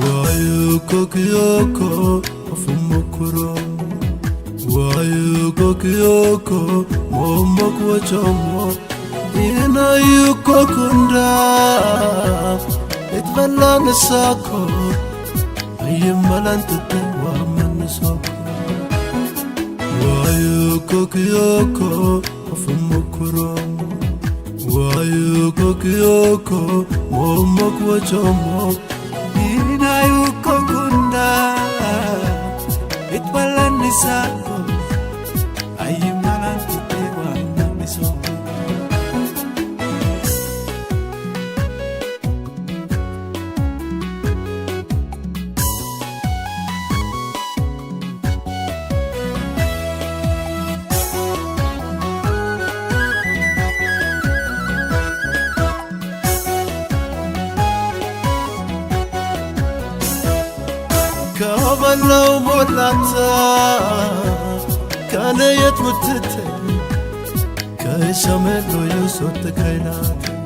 Wayuko kiyoko afumukuro Wayuko kiyoko momoko chomo Ina yuko kunda Itbala nasako Ayimalantete wa manisoko Wayuko kiyoko afumukuro Wayuko kiyoko momoko chomo Ina yuko kunda Itbala nisako Ayimalantete wa manisoko كابلو مولاتا كان يتمتت كيساملو يسوت كينات